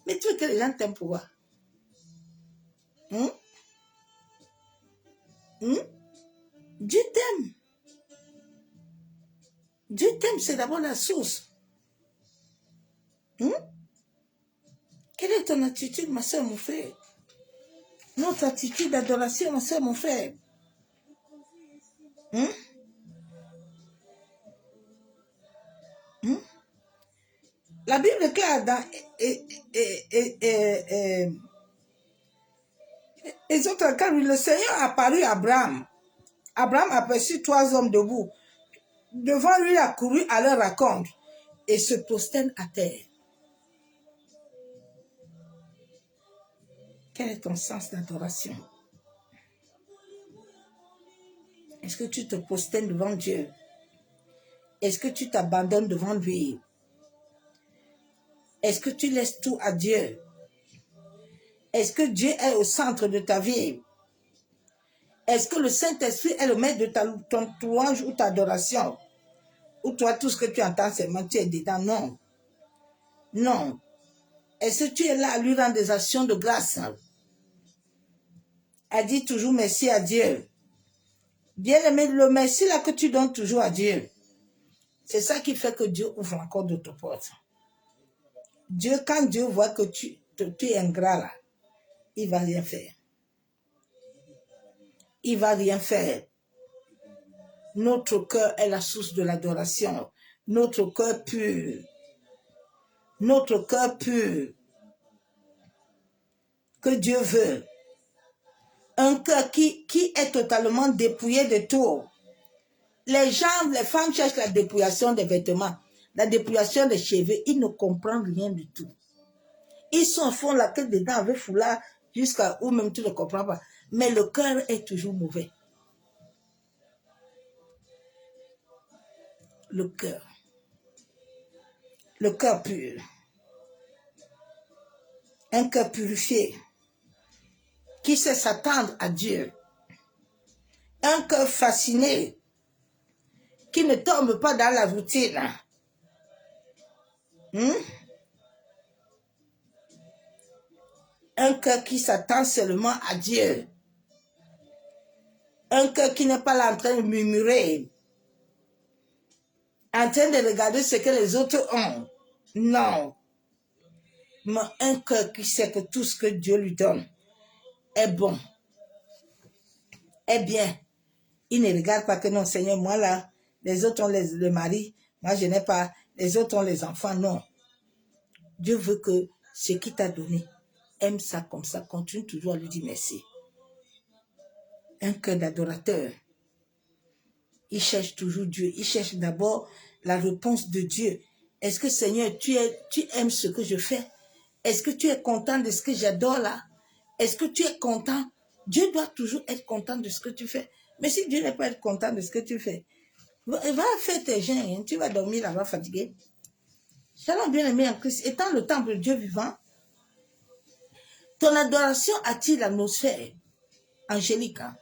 Speaker 2: Mais tu veux que les gens t'aiment pour quoi? Dieu t'aime. Dieu t'aime, c'est d'abord la source. Quelle est ton attitude, ma soeur, mon frère? Notre attitude d'adoration, ma soeur, mon frère. La Bible déclare dans les autres cas, le Seigneur a apparu à Abraham. Abraham aperçut 3 hommes debout. Devant lui, il a couru à leur rencontre et se prosterne à terre. Quel est ton sens d'adoration? Est-ce que tu te prosternes devant Dieu? Est-ce que tu t'abandonnes devant lui? Est-ce que tu laisses tout à Dieu? Est-ce que Dieu est au centre de ta vie? Est-ce que le Saint-Esprit est le maître de ton louange ou ta adoration? Ou toi, tout ce que tu entends, c'est moi, tu es dedans? Non. Non. Est-ce que tu es là à lui rendre des actions de grâce? Elle dit toujours merci à Dieu. Bien-aimé, le merci là que tu donnes toujours à Dieu, c'est ça qui fait que Dieu ouvre encore d'autres portes. Dieu, quand Dieu voit que tu es ingrat là, il ne va rien faire. Il ne va rien faire. Notre cœur est la source de l'adoration. Notre cœur pur. Notre cœur pur. Que Dieu veut. Un cœur qui est totalement dépouillé de tout. Les gens, les femmes cherchent la dépouillation des vêtements, la dépouillation des cheveux. Ils ne comprennent rien du tout. Ils sont au fond la tête dedans avec foulard jusqu'à où même tu ne comprends pas. Mais le cœur est toujours mauvais. Le cœur. Le cœur pur. Un cœur purifié. Qui sait s'attendre à Dieu. Un cœur fasciné. Qui ne tombe pas dans la routine. Un cœur qui s'attend seulement à Dieu. Un cœur qui n'est pas là en train de murmurer. En train de regarder ce que les autres ont. Non. Mais un cœur qui sait que tout ce que Dieu lui donne est bon. Est bien. Il ne regarde pas que non, Seigneur, moi là, les autres ont le mari, moi je n'ai pas, les autres ont les enfants, non. Dieu veut que ce qu'il t'a donné, aime ça comme ça, continue toujours à lui dire merci. Un cœur d'adorateur. Il cherche toujours Dieu. Il cherche d'abord la réponse de Dieu. Est-ce que Seigneur, tu aimes ce que je fais? Est-ce que tu es content de ce que j'adore là? Est-ce que tu es content? Dieu doit toujours être content de ce que tu fais. Mais si Dieu n'est pas être content de ce que tu fais, va faire tes jeûnes, hein, tu vas dormir là-bas fatigué. Shalom bien-aimé en Christ, étant le temple de Dieu vivant, ton adoration attire l'atmosphère angélique. Hein?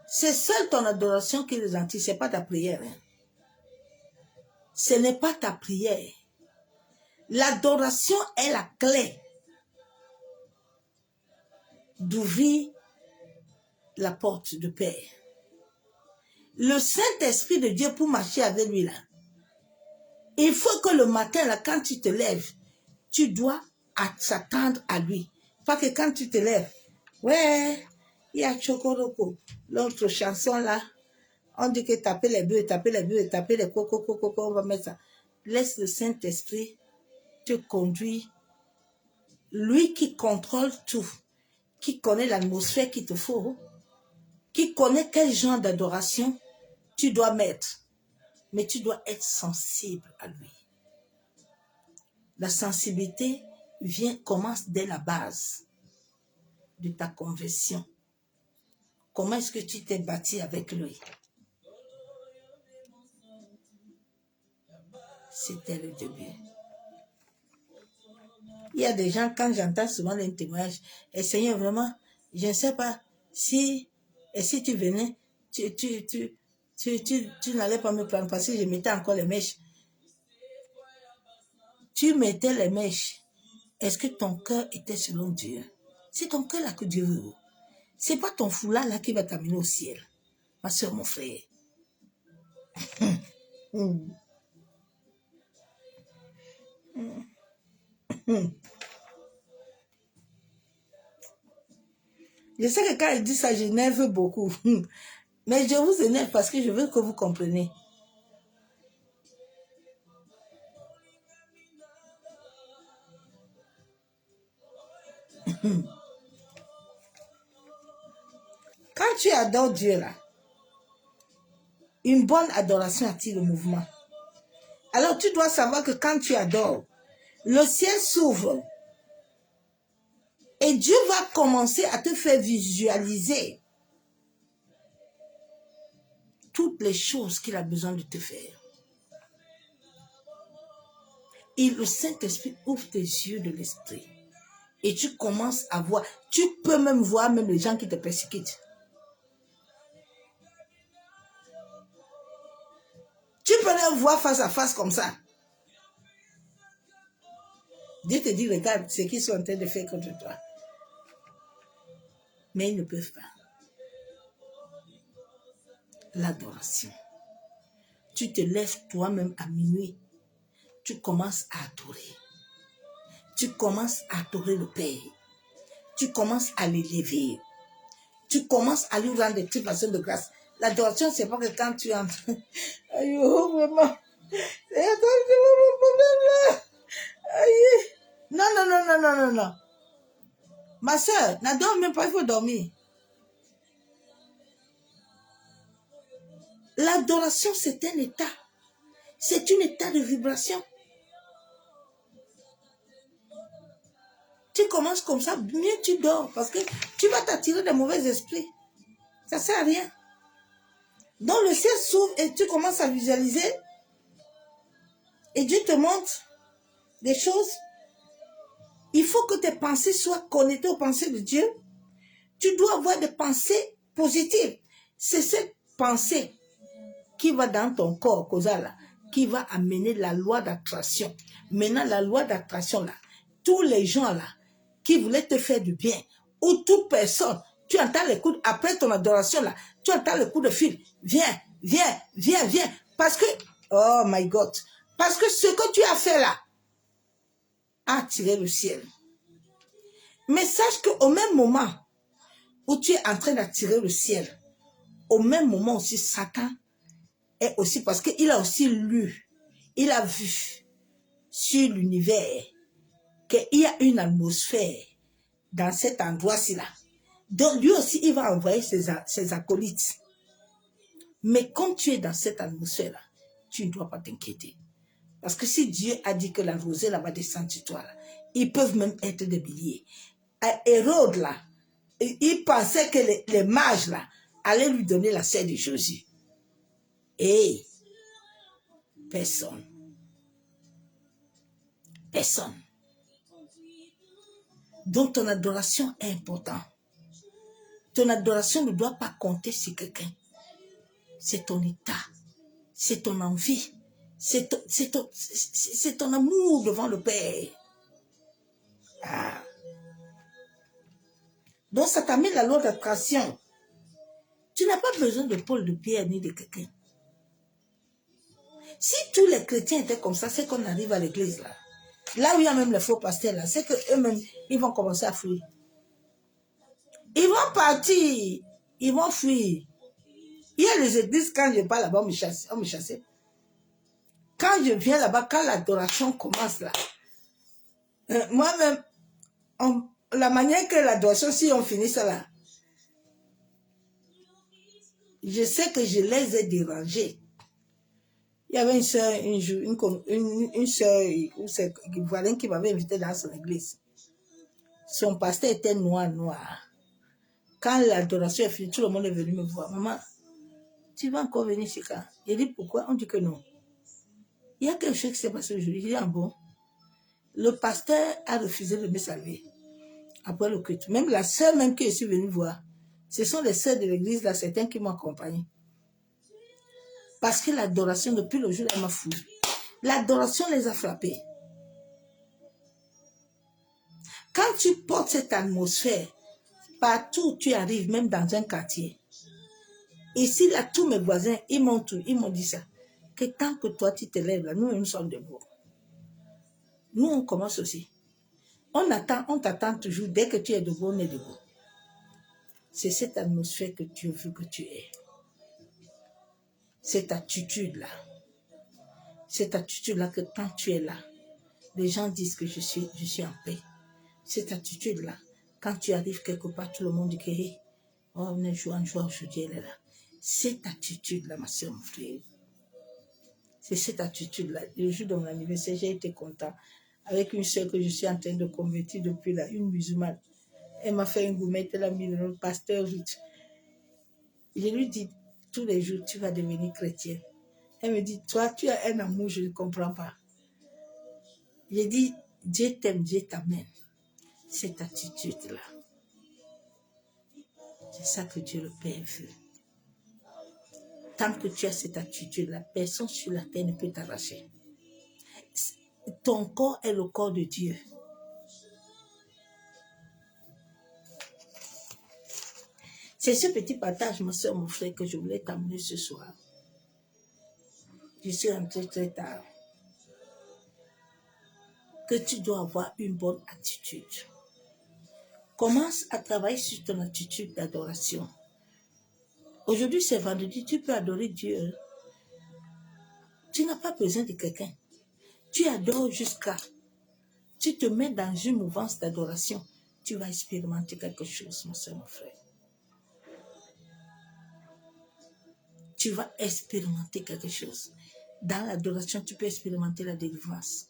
Speaker 2: C'est seule ton adoration qui les attire, ce n'est pas ta prière. Hein? Ce n'est pas ta prière. L'adoration est la clé d'ouvrir la porte de paix. Le Saint-Esprit de Dieu pour marcher avec lui là, il faut que le matin là, quand tu te lèves, tu dois s'attendre à lui. Pas que quand tu te lèves, ouais, il y a Chokoroko, l'autre chanson là, on dit que taper les bœufs, taper les coco, on va mettre ça. Laisse le Saint-Esprit te conduire. Lui qui contrôle tout, qui connaît l'atmosphère qu'il te faut, qui connaît quel genre d'adoration tu dois mettre. Mais tu dois être sensible à lui. La sensibilité commence dès la base de ta conversion. Comment est-ce que tu t'es bâti avec lui? C'était le début. Il y a des gens, quand j'entends souvent les témoignages, et Seigneur, vraiment, je ne sais pas si tu venais, tu n'allais pas me prendre parce que je mettais encore les mèches. Tu mettais les mèches. Est-ce que ton cœur était selon Dieu? C'est ton cœur là que Dieu veut. Ce n'est pas ton foulard là qui va t'amener au ciel. Ma soeur, mon frère. Je sais que quand il dit ça, j'énerve beaucoup. Mais je vous énerve parce que je veux que vous compreniez. Quand tu adores Dieu là, une bonne adoration attire le mouvement. Alors tu dois savoir que quand tu adores, le ciel s'ouvre et Dieu va commencer à te faire visualiser toutes les choses qu'il a besoin de te faire. Et le Saint-Esprit ouvre tes yeux de l'esprit. Et tu commences à voir. Tu peux même voir même les gens qui te persécutent. Tu peux les voir face à face comme ça. Dieu te dit, regarde ce qu'ils sont en train de faire contre toi. Mais ils ne peuvent pas. L'adoration. Tu te lèves toi-même à minuit. Tu commences à adorer. Tu commences à adorer le Père. Tu commences à l'élever. Tu commences à lui rendre des tribulations de grâce. L'adoration, c'est pas que quand tu entres. Aïe, oh, vraiment. C'est aïe. Non, non, non, non, non, non, non. Ma soeur, n'adore même pas, il faut dormir. L'adoration, c'est un état. C'est un état de vibration. Tu commences comme ça, mieux tu dors. Parce que tu vas t'attirer de mauvais esprits. Ça ne sert à rien. Donc le ciel s'ouvre et tu commences à visualiser. Et Dieu te montre des choses. Il faut que tes pensées soient connectées aux pensées de Dieu. Tu dois avoir des pensées positives. C'est cette pensée qui va dans ton corps, causal, qui va amener la loi d'attraction. Maintenant, la loi d'attraction, là, tous les gens là, qui voulaient te faire du bien, ou toute personne, tu entends les coups, après ton adoration là, tu entends le coup de fil, viens, viens, viens, viens, parce que, oh my God, parce que ce que tu as fait là, a attiré le ciel. Mais sache qu'au même moment où tu es en train d'attirer le ciel, au même moment aussi, Satan est aussi, parce qu'il a aussi lu, il a vu sur l'univers qu'il y a une atmosphère dans cet endroit-ci là. Donc lui aussi, il va envoyer ses acolytes. Mais quand tu es dans cette atmosphère-là, tu ne dois pas t'inquiéter. Parce que si Dieu a dit que la rosée là va descendre sur toi, là, ils peuvent même être des milliers. À Hérode là, il pensait que les mages là allaient lui donner la sœur de Jésus. Et personne. Personne. Donc ton adoration est importante. Ton adoration ne doit pas compter sur quelqu'un. C'est ton état. C'est ton envie. C'est ton amour devant le Père. Ah. Donc ça t'amène la loi d'attraction. Tu n'as pas besoin de Paul, de Pierre, ni de quelqu'un. Si tous les chrétiens étaient comme ça, c'est qu'on arrive à l'église là. Là où il y a même les faux pasteurs là, c'est qu'eux-mêmes, ils vont commencer à fuir. Ils vont partir. Ils vont fuir. Il y a les églises, quand je pars là-bas, on me chasse. Quand je viens là-bas, quand l'adoration commence là, moi-même, la manière que l'adoration, si on finit ça là, je sais que je les ai dérangés. Il y avait une soeur, une soeur, une qui m'avait invité dans son église. Son pasteur était noir. Quand l'adoration est finie, tout le monde est venu me voir. Maman, tu vas encore venir chez quand? J'ai dit pourquoi? On dit que non. Il y a quelque chose qui s'est passé aujourd'hui. J'ai dit, ah bon? Le pasteur a refusé de me saluer après le culte. Même la sœur même que je suis venue voir, ce sont les sœurs de l'église, là, certains qui m'ont accompagné. Parce que l'adoration, depuis le jour, elle m'a fouillé. L'adoration les a frappés. Quand tu portes cette atmosphère, partout où tu arrives, même dans un quartier, ici, là, tous mes voisins, ils m'ont dit ça, que tant que toi, tu te lèves, là, nous sommes debout. Nous, on commence aussi. On t'attend toujours. Dès que tu es debout, on est debout. C'est cette atmosphère que Dieu veut que tu aies. Cette attitude-là. Cette attitude-là que quand tu es là, les gens disent que je suis en paix. Cette attitude-là, quand tu arrives quelque part, tout le monde dit que hey, oh, on est joie aujourd'hui, elle est là. Cette attitude-là, ma soeur, mon frère, c'est cette attitude-là. Le jour de mon anniversaire, j'ai été content avec une soeur que je suis en train de convertir depuis là, une musulmane. Elle m'a fait une gourmette, elle a mis le pasteur. Je lui dis tous les jours, tu vas devenir chrétienne. Elle me dit, toi, tu as un amour, je ne comprends pas. J'ai dit, Dieu t'aime, Dieu t'amène. Cette attitude-là. C'est ça que Dieu le Père veut. Tant que tu as cette attitude-là, personne sur la terre ne peut t'arracher. Ton corps est le corps de Dieu. C'est ce petit partage, ma soeur, mon frère, que je voulais t'amener ce soir. Je suis rentrée très tard. Que tu dois avoir une bonne attitude. Commence à travailler sur ton attitude d'adoration. Aujourd'hui, c'est vendredi, tu peux adorer Dieu. Tu n'as pas besoin de quelqu'un. Tu adores jusqu'à... Tu te mets dans une mouvance d'adoration. Tu vas expérimenter quelque chose, mon soeur, mon frère. Tu vas expérimenter quelque chose. Dans l'adoration, tu peux expérimenter la délivrance.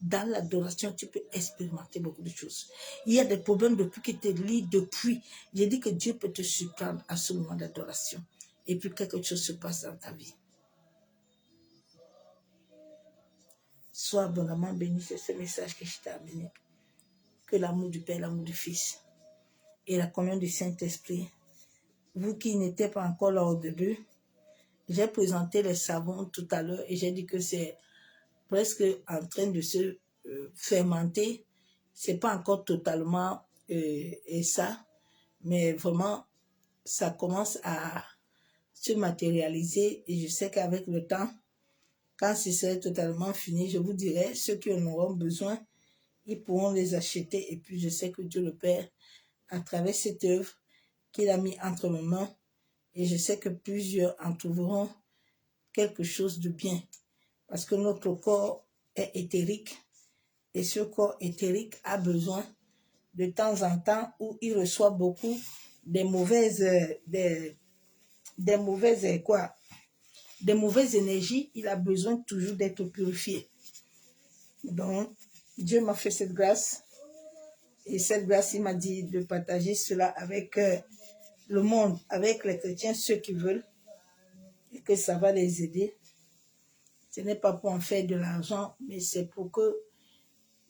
Speaker 2: Dans l'adoration, tu peux expérimenter beaucoup de choses. Il y a des problèmes depuis que tu es lié, depuis. J'ai dit que Dieu peut te surprendre à ce moment d'adoration. Et puis quelque chose se passe dans ta vie. Sois abondamment béni, c'est ce message que je t'ai amené. Que l'amour du Père, l'amour du Fils et la communion du Saint-Esprit, vous qui n'étiez pas encore là au début, j'ai présenté les savons tout à l'heure et j'ai dit que c'est presque en train de se fermenter. C'est pas encore totalement ça, mais vraiment, ça commence à se matérialiser et je sais qu'avec le temps, quand ce serait totalement fini, je vous dirai, ceux qui en auront besoin, ils pourront les acheter. Et puis, je sais que Dieu le Père, à travers cette œuvre qu'il a mis entre mes mains, et je sais que plusieurs en trouveront quelque chose de bien. Parce que notre corps est éthérique. Et ce corps éthérique a besoin de temps en temps où il reçoit beaucoup des mauvaises énergies. Il a besoin toujours d'être purifié. Donc, Dieu m'a fait cette grâce. Et cette grâce, il m'a dit de partager cela avec le monde, avec les chrétiens, ceux qui veulent, et que ça va les aider. Ce n'est pas pour en faire de l'argent, mais c'est pour que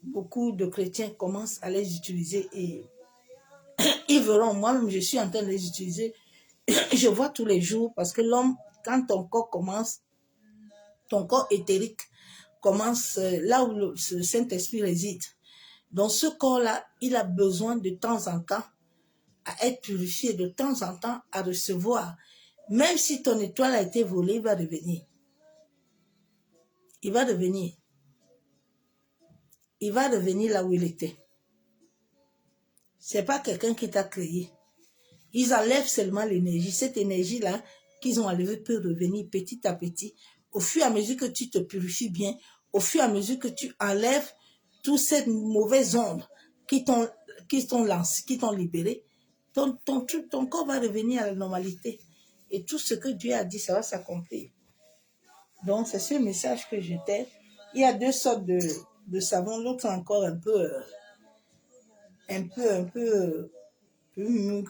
Speaker 2: beaucoup de chrétiens commencent à les utiliser et ils verront, moi-même je suis en train de les utiliser. Je vois tous les jours parce que l'homme, quand ton corps commence, ton corps éthérique commence là où le Saint-Esprit réside. Dans ce corps-là, il a besoin de temps en temps à être purifié, de temps en temps à recevoir. Même si ton étoile a été volée, il va revenir. Il va revenir. Il va revenir là où il était. Ce n'est pas quelqu'un qui t'a créé. Ils enlèvent seulement l'énergie. Cette énergie-là qu'ils ont enlevée peut revenir petit à petit. Au fur et à mesure que tu te purifies bien, au fur et à mesure que tu enlèves toutes ces mauvaises ondes qui t'ont lancé, qui t'ont libéré, ton corps va revenir à la normalité. Et tout ce que Dieu a dit, ça va s'accomplir. Donc, c'est ce message que j'étais. Il y a deux sortes de savon. L'autre encore un peu mou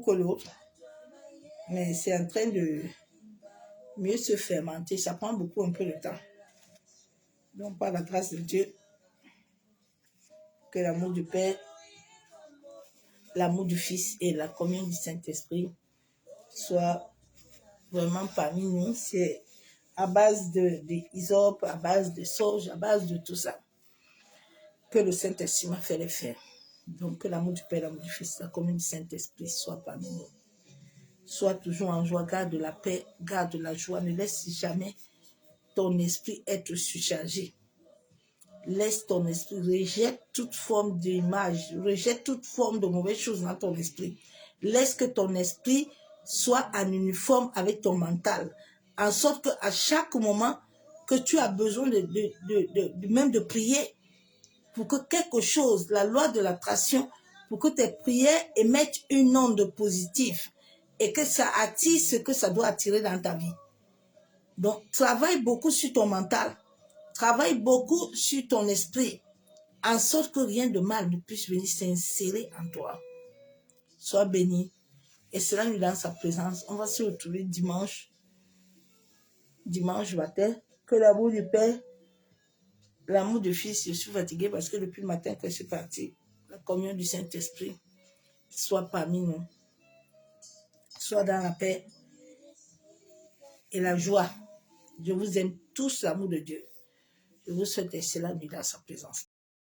Speaker 2: que l'autre. Mais c'est en train de mieux se fermenter. Ça prend beaucoup un peu de temps. Donc, par la grâce de Dieu, que l'amour du Père, l'amour du Fils et la communion du Saint-Esprit soient vraiment parmi nous. C'est à base d'hysope, à base de sauge, à base de tout ça que le Saint-Esprit m'a fait les faire. Donc, que l'amour du Père, l'amour du Fils, la communion du Saint-Esprit soit parmi nous. Sois toujours en joie, garde la paix, garde la joie. Ne laisse jamais ton esprit être surchargé. Laisse ton esprit, rejette toute forme d'image, rejette toute forme de mauvaises choses dans ton esprit. Laisse que ton esprit soit en uniforme avec ton mental, en sorte qu'à chaque moment que tu as besoin même de prier, pour que quelque chose, la loi de l'attraction, pour que tes prières émettent une onde positive et que ça attire ce que ça doit attirer dans ta vie. Donc, travaille beaucoup sur ton mental, travaille beaucoup sur ton esprit, en sorte que rien de mal ne puisse venir s'insérer en toi. Sois béni. Et cela nous dans sa présence. On va se retrouver dimanche matin. Que l'amour du Père, l'amour du Fils, je suis fatiguée parce que depuis le matin que je suis partie, la communion du Saint-Esprit soit parmi nous. Soit dans la paix et la joie. Je vous aime tous, l'amour de Dieu. Je vous souhaite excellente nuit dans sa présence.